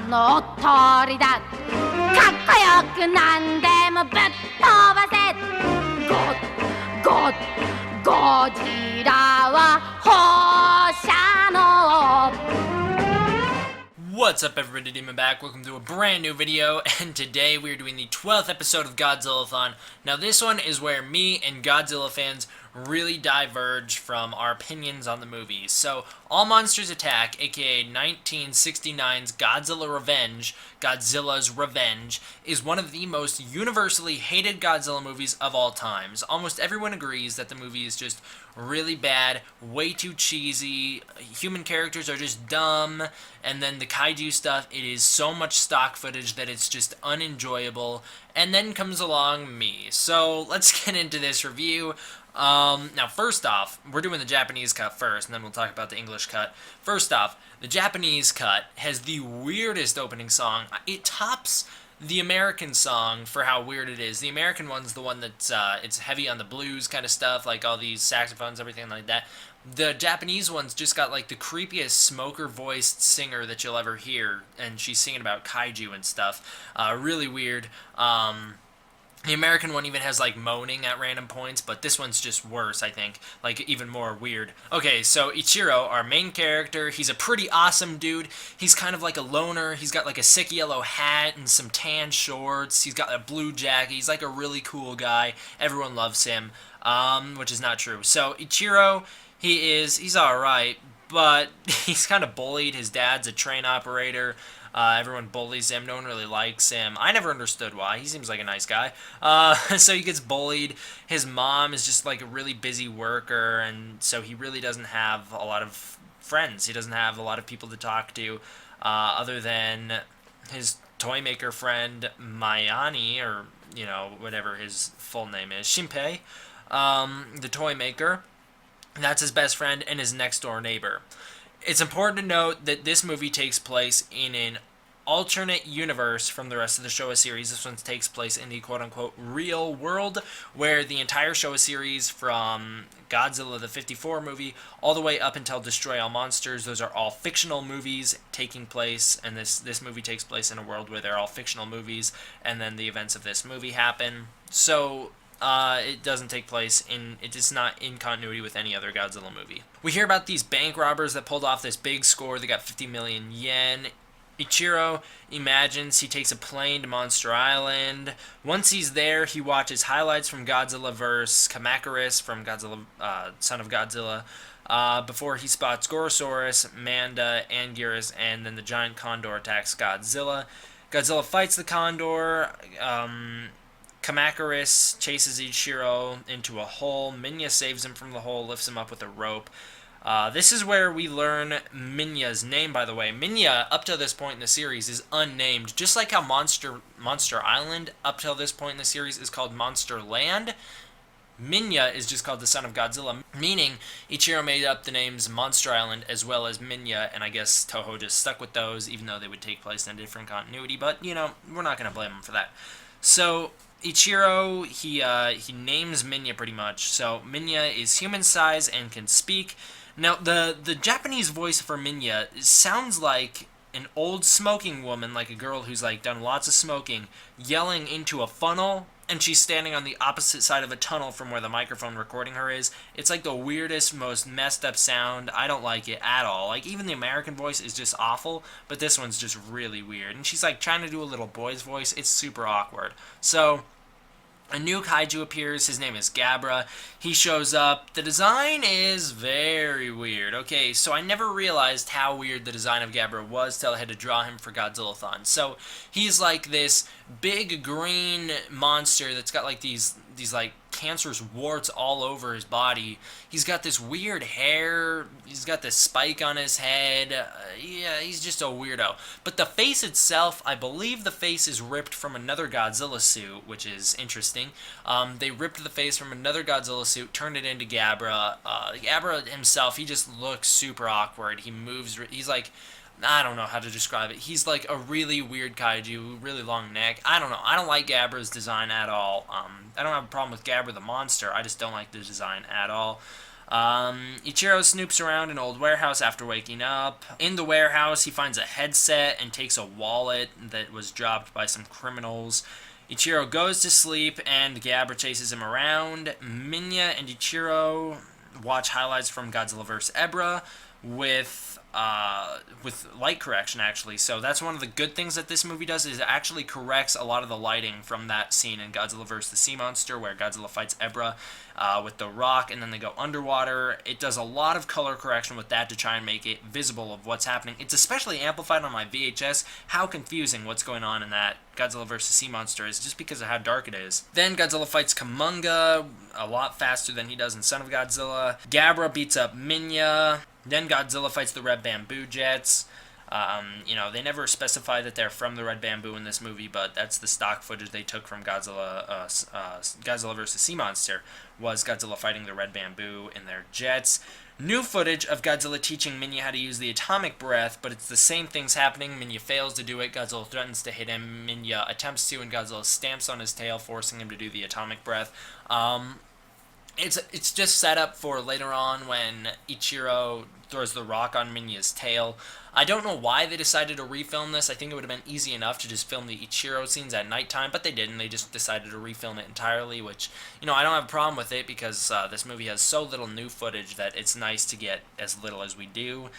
のおとりだかっこよくなんでもぶっ飛ばせゴジラは放射能 What's up everybody, Demon back, welcome to a brand new video, and today we are doing the 12th episode of Godzilla Thon. Now this one is where me and Godzilla fans really diverge from our opinions on the movies. So, All Monsters Attack, aka 1969's Godzilla's Revenge, is one of the most universally hated Godzilla movies of all times. Almost everyone agrees that the movie is just really bad, way too cheesy, human characters are just dumb, and then the kaiju stuff, it is so much stock footage that it's just unenjoyable. And then comes along me. So, let's get into this review. Now, first off, we're doing the Japanese cut first, and then we'll talk about the English cut. First off, the Japanese cut has the weirdest opening song. It tops the American song for how weird it is. The American one's the one that's, it's heavy on the blues kind of stuff, like all these saxophones, everything like that. The Japanese one's just got, like, the creepiest smoker-voiced singer that you'll ever hear, and she's singing about kaiju and stuff. Really weird. The American one even has, like, moaning at random points, but this one's just worse, I think. Like, even more weird. Okay, so Ichiro, our main character, he's a pretty awesome dude. He's kind of like a loner. He's got, like, a sick yellow hat and some tan shorts. He's got a blue jacket. He's, like, a really cool guy. Everyone loves him, which is not true. So, Ichiro, he's alright, but he's kind of bullied. His dad's a train operator. Everyone bullies him. No one really likes him. I never understood why. He seems like a nice guy. So he gets bullied. His mom is just like a really busy worker, and so he really doesn't have a lot of friends. He doesn't have a lot of people to talk to, other than his toy maker friend Mayani, or, you know, whatever his full name is. Shinpei, the toy maker. That's his best friend and his next door neighbor. It's important to note that this movie takes place in an alternate universe from the rest of the Showa series. This one takes place in the quote-unquote real world, where the entire Showa series, from Godzilla the 54 movie all the way up until Destroy All Monsters, those are all fictional movies taking place, and this movie takes place in a world where they're all fictional movies, and then the events of this movie happen. So it doesn't take place it is not in continuity with any other Godzilla movie. We hear about these bank robbers that pulled off this big score. They got 50 million yen. Ichiro imagines he takes a plane to Monster Island. Once he's there, he watches highlights from Godzilla vs. Kamacuras from Godzilla, Son of Godzilla, before he spots Gorosaurus, Manda, Anguirus, and then the giant condor attacks Godzilla. Godzilla fights the condor. Kamacuras chases Ichiro into a hole. Minya saves him from the hole, lifts him up with a rope. This is where we learn Minya's name, by the way. Minya, up to this point in the series, is unnamed. Just like how Monster Island, up till this point in the series, is called Monster Land, Minya is just called the Son of Godzilla, meaning Ichiro made up the names Monster Island as well as Minya, and I guess Toho just stuck with those, even though they would take place in a different continuity, but, you know, we're not going to blame him for that. So Ichiro, he names Minya pretty much. So Minya is human size and can speak. Now, the Japanese voice for Minya sounds like an old smoking woman, like a girl who's, like, done lots of smoking, yelling into a funnel, and she's standing on the opposite side of a tunnel from where the microphone recording her is. It's like the weirdest, most messed up sound. I don't like it at all. Like, even the American voice is just awful, but this one's just really weird. And she's, like, trying to do a little boy's voice. It's super awkward. So a new kaiju appears. His name is Gabbro. He shows up. The design is very weird. Okay, so I never realized how weird the design of Gabbro was till I had to draw him for Godzilla Thon. So he's like this big green monster that's got like these like cancerous warts all over his body. He's got this weird hair. He's got this spike on his head. Yeah, he's just a weirdo. But the face itself, I believe the face is ripped from another Godzilla suit, which is interesting. They ripped the face from another Godzilla suit, turned it into Gabbro. Gabbro himself, he just looks super awkward. He moves, he's like I don't know how to describe it. He's like a really weird kaiju, really long neck. I don't know. I don't like Gabbro's design at all. I don't have a problem with Gabbro the monster. I just don't like the design at all. Ichiro snoops around an old warehouse after waking up. In the warehouse, he finds a headset and takes a wallet that was dropped by some criminals. Ichiro goes to sleep, and Gabbro chases him around. Minya and Ichiro watch highlights from Godzilla vs. Ebra with light correction, actually. So that's one of the good things that this movie does, is it actually corrects a lot of the lighting from that scene in Godzilla vs. the Sea Monster, where Godzilla fights Ebra with the rock, and then they go underwater. It does a lot of color correction with that to try and make it visible of what's happening. It's especially amplified on my VHS, how confusing what's going on in that Godzilla vs. Sea Monster is, just because of how dark it is. Then Godzilla fights Kumonga a lot faster than he does in Son of Godzilla. Gabbro beats up Minya. Then Godzilla fights the Red Bamboo Jets. They never specify that they're from the Red Bamboo in this movie, but that's the stock footage they took from Godzilla vs. Sea Monster, was Godzilla fighting the Red Bamboo in their jets. New footage of Godzilla teaching Minya how to use the atomic breath, but it's the same things happening. Minya fails to do it. Godzilla threatens to hit him. Minya attempts to, and Godzilla stamps on his tail, forcing him to do the atomic breath. It's just set up for later on when Ichiro throws the rock on Minya's tail. I don't know why they decided to refilm this. I think it would have been easy enough to just film the Ichiro scenes at nighttime, but they didn't. They just decided to refilm it entirely, which, I don't have a problem with it, because this movie has so little new footage that it's nice to get as little as we do.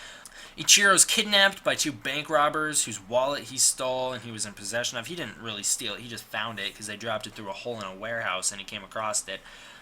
Ichiro's kidnapped by two bank robbers whose wallet he stole and he was in possession of. He didn't really steal it. He just found it because they dropped it through a hole in a warehouse and he came across it.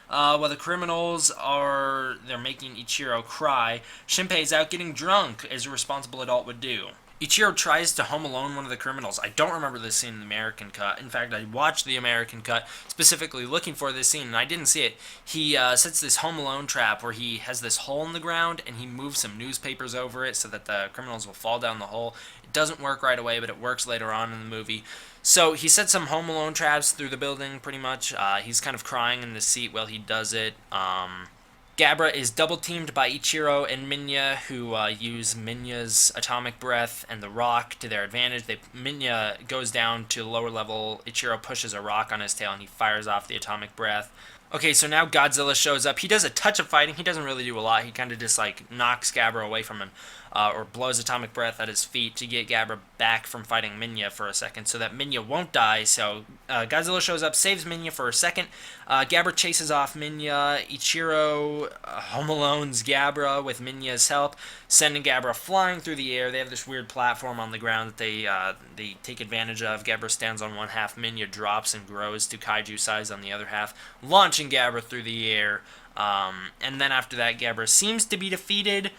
While the criminals they're making Ichiro cry, Shinpei's out getting drunk, as a responsible adult would do. Ichiro tries to Home Alone one of the criminals. I don't remember this scene in the American cut. In fact, I watched the American cut specifically looking for this scene, and I didn't see it. He sets this Home Alone trap where he has this hole in the ground, and he moves some newspapers over it so that the criminals will fall down the hole. It doesn't work right away, but it works later on in the movie. So he sets some Home Alone traps through the building, pretty much. He's kind of crying in the seat while he does it. Gabbro is double-teamed by Ichiro and Minya, who use Minya's atomic breath and the rock to their advantage. Minya goes down to the lower level. Ichiro pushes a rock on his tail, and he fires off the atomic breath. Okay, so now Godzilla shows up. He does a touch of fighting. He doesn't really do a lot. He kind of just, knocks Gabbro away from him, or blows atomic breath at his feet to get Gabbro back from fighting Minya for a second, so that Minya won't die. So Godzilla shows up, saves Minya for a second. Gabbro chases off Minya. Ichiro Home Alone's Gabbro with Minya's help, sending Gabbro flying through the air. They have this weird platform on the ground that they take advantage of. Gabbro stands on one half. Minya drops and grows to kaiju size on the other half, launching Gabbro through the air. And then after that, Gabbro seems to be defeated.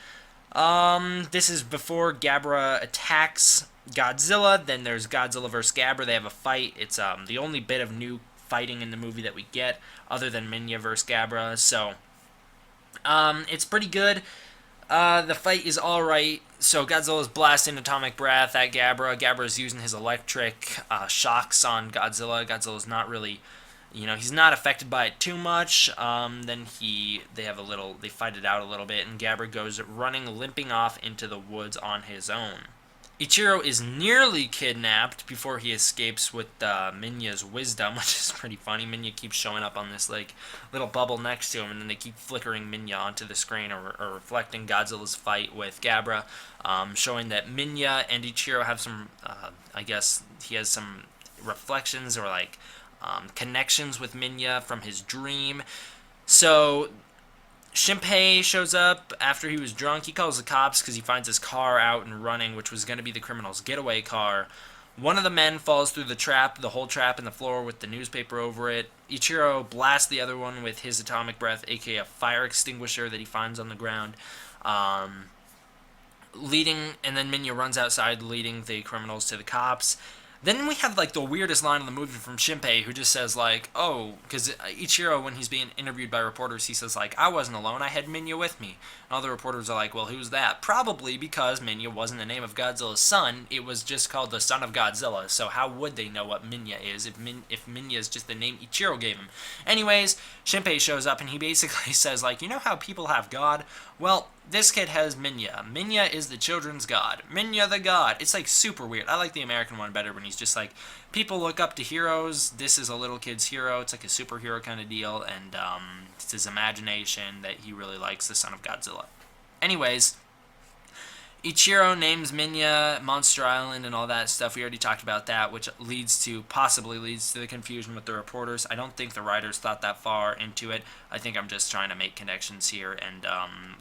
This is before Gabbro attacks Godzilla. Then there's Godzilla vs. Gabbro. They have a fight. It's the only bit of new fighting in the movie that we get, other than Minya vs. Gabbro. So it's pretty good. The fight is alright. So Godzilla's blasting atomic breath at Gabbro. Gabbro's using his electric shocks on Godzilla. Godzilla's not really, he's not affected by it too much. Then they fight it out a little bit, and Gabbro goes running, limping off into the woods on his own. Ichiro is nearly kidnapped before he escapes with Minya's wisdom, which is pretty funny. Minya keeps showing up on this little bubble next to him, and then they keep flickering Minya onto the screen, or reflecting Godzilla's fight with Gabbro, showing that Minya and Ichiro have some, I guess he has some reflections or connections with Minya from his dream. So Shinpei shows up after he was drunk. He calls the cops because he finds his car out and running, which was going to be the criminal's getaway car. One of the men falls through the whole trap in the floor with the newspaper over it. Ichiro blasts the other one with his atomic breath, aka a fire extinguisher that he finds on the ground. And then Minya runs outside, leading the criminals to the cops. Then we have, the weirdest line in the movie from Shinpei, who just says, because Ichiro, when he's being interviewed by reporters, he says, I wasn't alone, I had Minya with me. And all the reporters are like, well, who's that? Probably because Minya wasn't the name of Godzilla's son, it was just called the Son of Godzilla, so how would they know what Minya is if Minya is just the name Ichiro gave him? Anyways, Shinpei shows up, and he basically says, you know how people have God? Well, this kid has Minya. Minya is the children's god. Minya the god. It's like super weird. I like the American one better when he's just like, people look up to heroes. This is a little kid's hero. It's like a superhero kind of deal, and it's his imagination that he really likes the son of Godzilla. Anyways, Ichiro names Minya Monster Island and all that stuff. We already talked about that, which possibly leads to the confusion with the reporters. I don't think the writers thought that far into it. I think I'm just trying to make connections here, and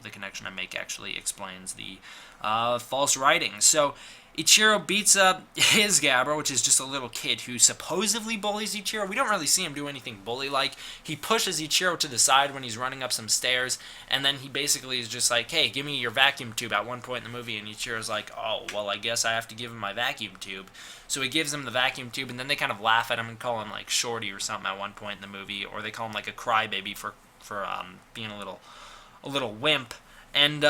the connection I make actually explains the false writing. So Ichiro beats up his Gabbro, which is just a little kid who supposedly bullies Ichiro. We don't really see him do anything bully-like. He pushes Ichiro to the side when he's running up some stairs, and then he basically is just like, hey, give me your vacuum tube at one point in the movie, and Ichiro's like, oh, well, I guess I have to give him my vacuum tube. So he gives him the vacuum tube, and then they kind of laugh at him and call him, like, Shorty or something at one point in the movie, or they call him, like, a crybaby for being a little wimp. And,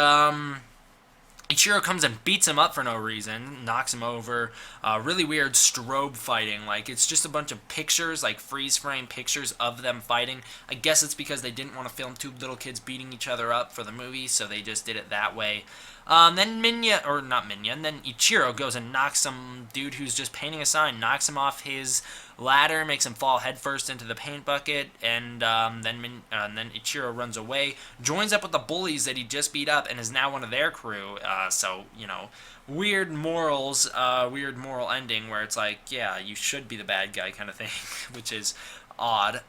Ichiro comes and beats him up for no reason, knocks him over. Really weird strobe fighting. Like, it's just a bunch of pictures, like freeze-frame pictures of them fighting. I guess it's because they didn't want to film two little kids beating each other up for the movie, so they just did it that way. Then then Ichiro goes and knocks some dude who's just painting a sign, knocks him off his ladder, makes him fall headfirst into the paint bucket, and then Ichiro runs away, joins up with the bullies that he just beat up, and is now one of their crew. So, weird morals, weird moral ending where it's like, yeah, you should be the bad guy kind of thing, which is odd.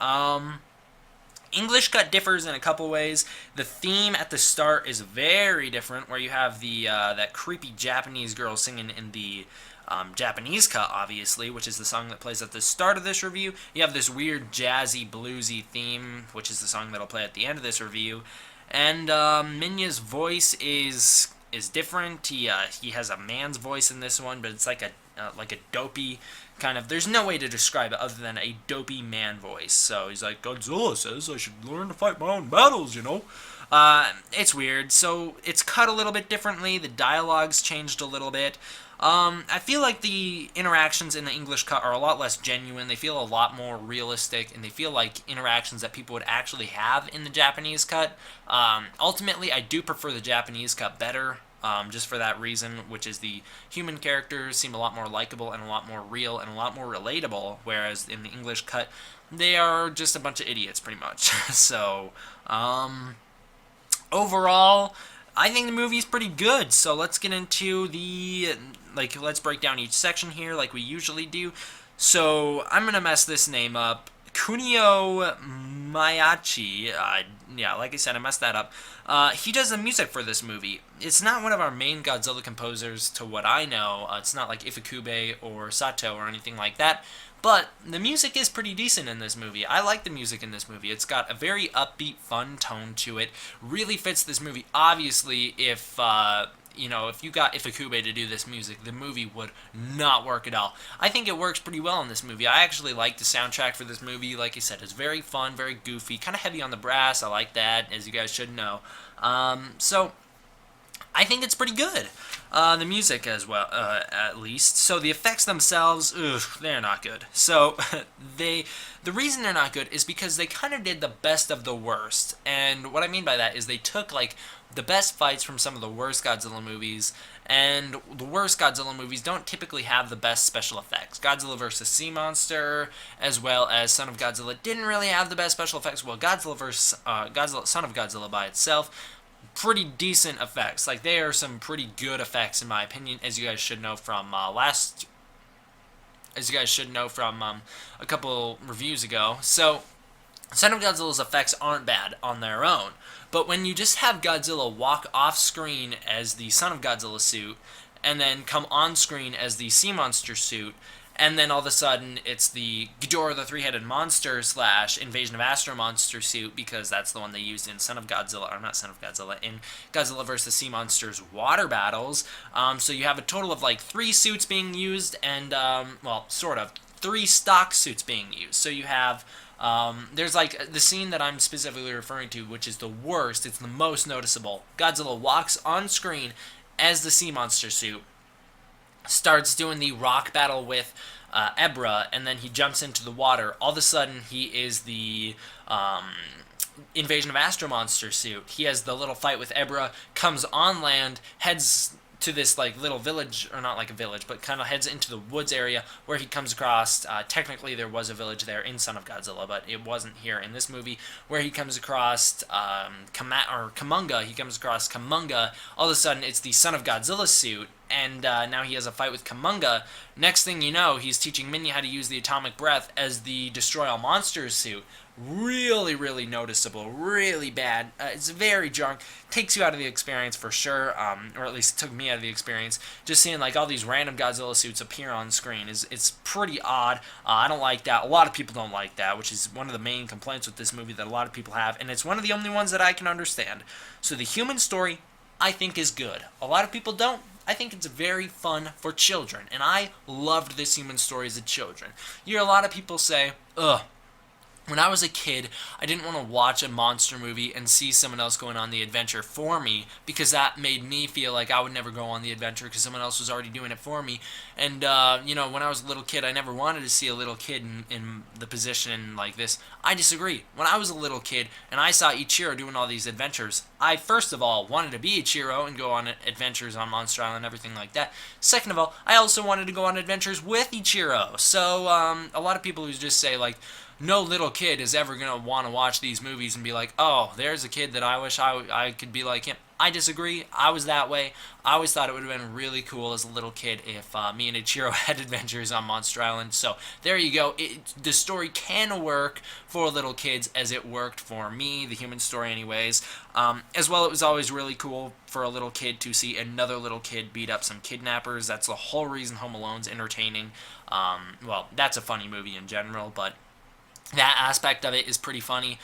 English cut differs in a couple ways. The theme at the start is very different, where you have the that creepy Japanese girl singing in the Japanese cut, obviously, which is the song that plays at the start of this review. You have this weird jazzy, bluesy theme, which is the song that'll play at the end of this review. And Minya's voice is different. He has a man's voice in this one, but it's like a dopey kind of, there's no way to describe it other than a dopey man voice. So he's like, Godzilla says I should learn to fight my own battles, It's weird. So it's cut a little bit differently. The dialogue's changed a little bit. I feel like the interactions in the English cut are a lot less genuine. They feel a lot more realistic, and they feel like interactions that people would actually have in the Japanese cut. Ultimately, I do prefer the Japanese cut better. Just for that reason, which is the human characters seem a lot more likable and a lot more real and a lot more relatable, whereas in the English cut, they are just a bunch of idiots, pretty much. So, overall, I think the movie's pretty good. So let's get into let's break down each section here like we usually do. So, I'm going to mess this name up. Kunio Mayachi, like I said, I messed that up. He does the music for this movie. It's not one of our main Godzilla composers, to what I know. It's not like Ifukube or Sato or anything like that. But the music is pretty decent in this movie. I like the music in this movie. It's got a very upbeat, fun tone to it. Really fits this movie. Obviously, if you got Ifukube to do this music, the movie would not work at all. I think it works pretty well in this movie. I actually like the soundtrack for this movie. Like I said, it's very fun, very goofy, kind of heavy on the brass. I like that, as you guys should know. So I think it's pretty good. The music as well, at least. So the effects themselves, they're not good. So the reason they're not good is because they kind of did the best of the worst. And what I mean by that is they took the best fights from some of the worst Godzilla movies, and the worst Godzilla movies don't typically have the best special effects. Godzilla vs. Sea Monster, as well as Son of Godzilla, didn't really have the best special effects. Well, Godzilla vs. Son of Godzilla by itself, pretty decent effects. They are some pretty good effects in my opinion, as you guys should know from a couple reviews ago. So Son of Godzilla's effects aren't bad on their own, but when you just have Godzilla walk off screen as the Son of Godzilla suit, and then come on screen as the Sea Monster suit, and then all of a sudden it's the Ghidorah the Three-Headed Monster / Invasion of Astro Monster suit, because that's the one they used in in Godzilla vs. Sea Monster's water battles. So you have a total of 3 suits being used, and, sort of, 3 stock suits being used. So you have, there's the scene that I'm specifically referring to, which is the worst, it's the most noticeable. Godzilla walks on screen as the Sea Monster suit, starts doing the rock battle with Ebra, and then he jumps into the water. All of a sudden, he is the Invasion of Astro Monster suit. He has the little fight with Ebra, comes on land, heads to this like little village, or not like a village, but kind of heads into the woods area where he comes across, technically there was a village there in Son of Godzilla, but it wasn't here in this movie, where he comes across Kamunga. He comes across Kamunga. All of a sudden it's the Son of Godzilla suit, and now he has a fight with Kamunga. Next thing you know, he's teaching Minya how to use the atomic breath as the Destroy All Monsters suit. Really, really noticeable, really bad. It's very jarring. Takes you out of the experience for sure, or at least it took me out of the experience. Just seeing like all these random Godzilla suits appear on screen it's pretty odd. I don't like that. A lot of people don't like that, which is one of the main complaints with this movie that a lot of people have, and it's one of the only ones that I can understand. So the human story, I think, is good. A lot of people don't. I think it's very fun for children, and I loved this human story as a children. You hear a lot of people say, ugh, when I was a kid, I didn't want to watch a monster movie and see someone else going on the adventure for me, because that made me feel like I would never go on the adventure because someone else was already doing it for me. And, when I was a little kid, I never wanted to see a little kid in the position like this. I disagree. When I was a little kid and I saw Ichiro doing all these adventures, I, first of all, wanted to be Ichiro and go on adventures on Monster Island and everything like that. Second of all, I also wanted to go on adventures with Ichiro. So, a lot of people who just say, like, no little kid is ever going to want to watch these movies and be like, oh, there's a kid that I wish I could be like him. I disagree. I was that way. I always thought it would have been really cool as a little kid if me and Ichiro had adventures on Monster Island. So there you go. The story can work for little kids as it worked for me, the human story anyways. As well, it was always really cool for a little kid to see another little kid beat up some kidnappers. That's the whole reason Home Alone's entertaining. Well, that's a funny movie in general, but that aspect of it is pretty funny,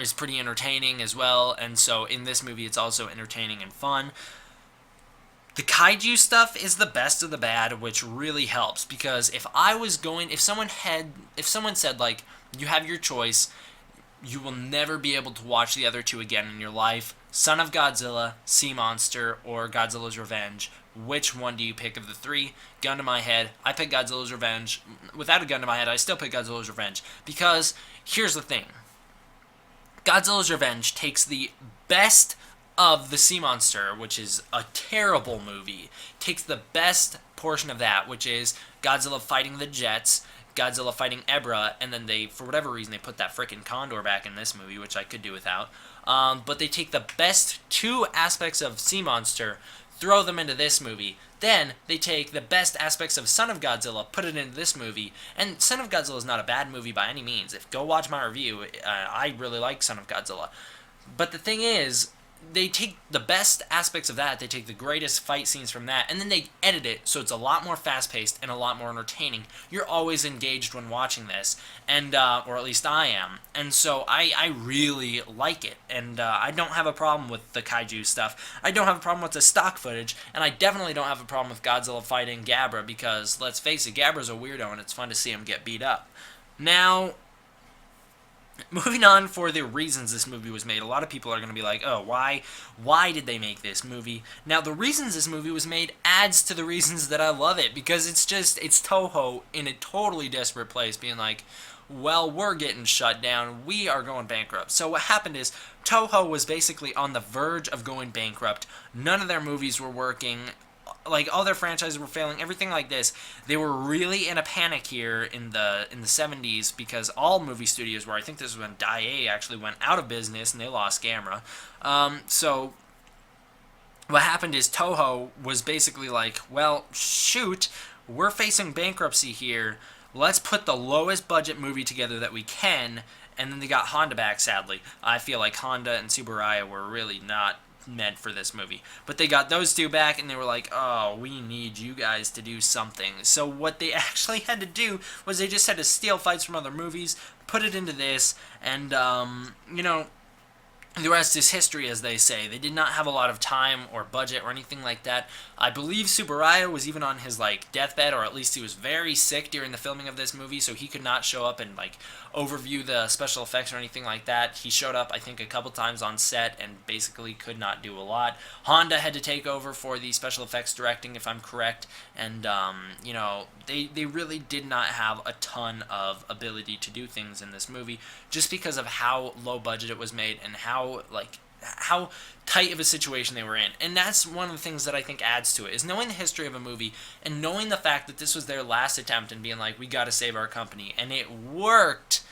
is pretty entertaining as well, and so in this movie it's also entertaining and fun. The kaiju stuff is the best of the bad, which really helps, because if someone said, like, you have your choice, you will never be able to watch the other two again in your life, Son of Godzilla, Sea Monster, or Godzilla's Revenge, which one do you pick of the three? Gun to my head, I pick Godzilla's Revenge. Without a gun to my head, I still pick Godzilla's Revenge. Because, here's the thing. Godzilla's Revenge takes the best of the Sea Monster, which is a terrible movie, takes the best portion of that, which is Godzilla fighting the jets, Godzilla fighting Ebra, and then for whatever reason, they put that frickin' condor back in this movie, which I could do without. But they take the best two aspects of Sea Monster, throw them into this movie. Then they take the best aspects of Son of Godzilla, put it into this movie. And Son of Godzilla is not a bad movie by any means. Go watch my review. I really like Son of Godzilla. But the thing is, they take the best aspects of that, they take the greatest fight scenes from that, and then they edit it so it's a lot more fast-paced and a lot more entertaining. You're always engaged when watching this, and or at least I am. And so I really like it, and I don't have a problem with the kaiju stuff. I don't have a problem with the stock footage, and I definitely don't have a problem with Godzilla fighting Gabbro, because, let's face it, Gabbro's a weirdo, and it's fun to see him get beat up. Now, moving on for the reasons this movie was made. A lot of people are going to be like, oh, why did they make this movie? Now, the reasons this movie was made adds to the reasons that I love it, because it's Toho in a totally desperate place being like, well, we're getting shut down. We are going bankrupt. So what happened is Toho was basically on the verge of going bankrupt. None of their movies were working. Like, all their franchises were failing, everything like this. They were really in a panic here in the 70s, because all movie studios were. I think this was when Daiei actually went out of business and they lost Gamera. So what happened is Toho was basically like, well, shoot, we're facing bankruptcy here. Let's put the lowest budget movie together that we can. And then they got Honda back, sadly. I feel like Honda and Tsuburaya were really not meant for this movie. But they got those two back, and they were like, oh, we need you guys to do something. So what they actually had to do was they just had to steal fights from other movies, put it into this, and, the rest is history, as they say. They did not have a lot of time or budget or anything like that. I believe Tsuburaya was even on his deathbed, or at least he was very sick during the filming of this movie, so he could not show up and overview the special effects or anything like that. He showed up, I think, a couple times on set and basically could not do a lot. Honda had to take over for the special effects directing, if I'm correct, and they really did not have a ton of ability to do things in this movie, just because of how low budget it was made and how tight of a situation they were in. And that's one of the things that I think adds to it, is knowing the history of a movie and knowing the fact that this was their last attempt and being like, we gotta save our company, and it worked.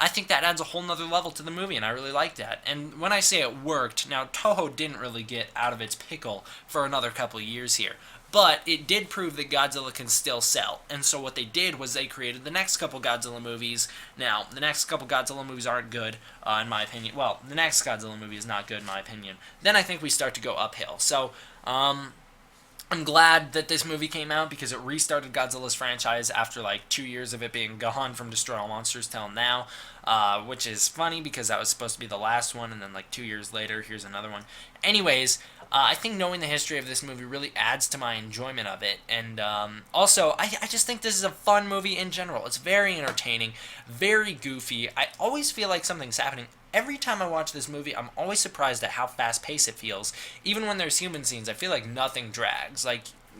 I think that adds a whole nother level to the movie, and I really like that. And when I say it worked, now Toho didn't really get out of its pickle for another couple of years here, but it did prove that Godzilla can still sell. And so what they did was they created the next couple Godzilla movies. Now, the next couple Godzilla movies aren't good, in my opinion. Well, the next Godzilla movie is not good, in my opinion. Then I think we start to go uphill. So, I'm glad that this movie came out, because it restarted Godzilla's franchise after 2 years of it being gone from Destroy All Monsters till now, which is funny because that was supposed to be the last one, and then 2 years later, here's another one. Anyways, I think knowing the history of this movie really adds to my enjoyment of it, and also, I just think this is a fun movie in general. It's very entertaining, very goofy. I always feel like something's happening. Every time I watch this movie, I'm always surprised at how fast-paced it feels. Even when there's human scenes, I feel like nothing drags.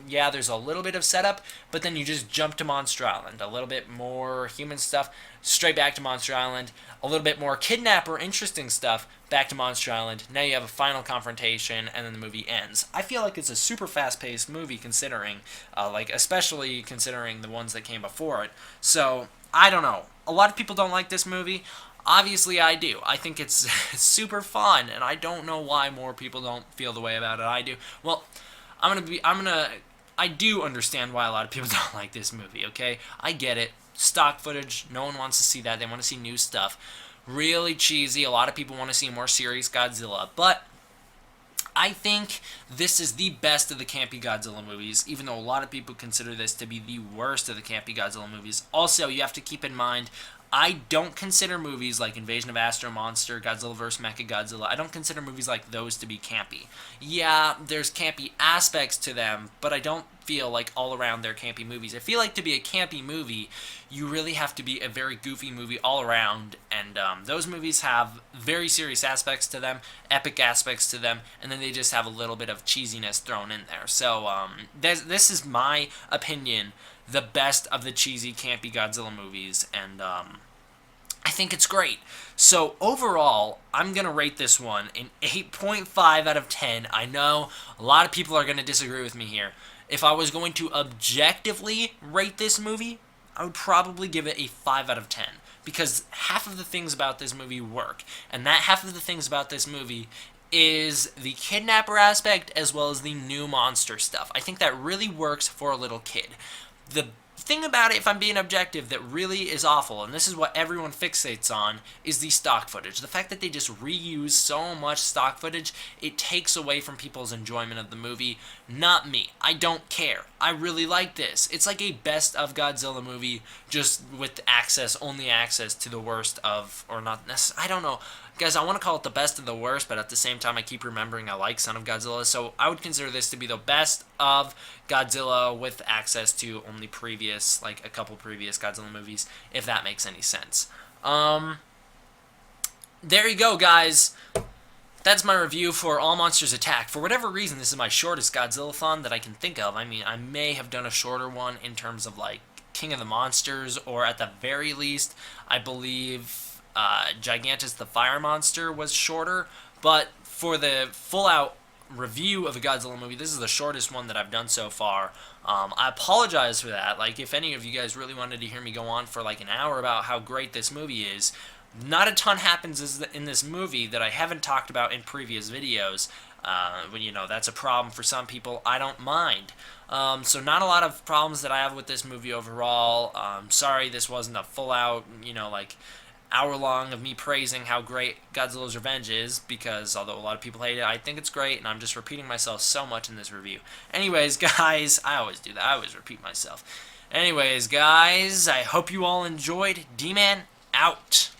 Yeah, there's a little bit of setup, but then you just jump to Monster Island. A little bit more human stuff, straight back to Monster Island. A little bit more kidnapper, interesting stuff, back to Monster Island. Now you have a final confrontation, and then the movie ends. I feel like it's a super fast-paced movie, considering, especially considering the ones that came before it. So, I don't know. A lot of people don't like this movie. Obviously, I do. I think it's super fun, and I don't know why more people don't feel the way about it I do. Well, I do understand why a lot of people don't like this movie, okay? I get it. Stock footage, no one wants to see that. They want to see new stuff. Really cheesy. A lot of people want to see more serious Godzilla. But I think this is the best of the campy Godzilla movies, even though a lot of people consider this to be the worst of the campy Godzilla movies. Also, you have to keep in mind, I don't consider movies like Invasion of Astro Monster, Godzilla vs. Mechagodzilla, I don't consider movies like those to be campy. Yeah, there's campy aspects to them, but I don't feel like all around they're campy movies. I feel like to be a campy movie, you really have to be a very goofy movie all around, and those movies have very serious aspects to them, epic aspects to them, and then they just have a little bit of cheesiness thrown in there. So, this is my opinion, the best of the cheesy, campy Godzilla movies, and I think it's great. So overall, I'm going to rate this one an 8.5 out of 10. I know a lot of people are going to disagree with me here. If I was going to objectively rate this movie, I would probably give it a 5 out of 10. Because half of the things about this movie work. And that half of the things about this movie is the kidnapper aspect as well as the new monster stuff. I think that really works for a little kid. The thing about it, if I'm being objective, that really is awful, and this is what everyone fixates on, is the stock footage. The fact that they just reuse so much stock footage, it takes away from people's enjoyment of the movie. Not me. I don't care. I really like this. It's like a best of Godzilla movie, just with only access to the worst of, or not necessarily, I don't know. Guys, I want to call it the best of the worst, but at the same time, I keep remembering I like Son of Godzilla, so I would consider this to be the best of Godzilla with access to only previous, a couple previous Godzilla movies, if that makes any sense. There you go, guys. That's my review for All Monsters Attack. For whatever reason, this is my shortest Godzilla-thon that I can think of. I mean, I may have done a shorter one in terms of, King of the Monsters, or at the very least, I believe Gigantus the Fire Monster was shorter, but for the full-out review of a Godzilla movie, this is the shortest one that I've done so far. I apologize for that. If any of you guys really wanted to hear me go on for an hour about how great this movie is, not a ton happens in this movie that I haven't talked about in previous videos. That's a problem for some people. I don't mind. So not a lot of problems that I have with this movie overall. Sorry this wasn't a full-out, hour-long of me praising how great Godzilla's Revenge is, because although a lot of people hate it, I think it's great, and I'm just repeating myself so much in this review. Anyways, guys, I always do that. I always repeat myself. Anyways, guys, I hope you all enjoyed. D-Man, out.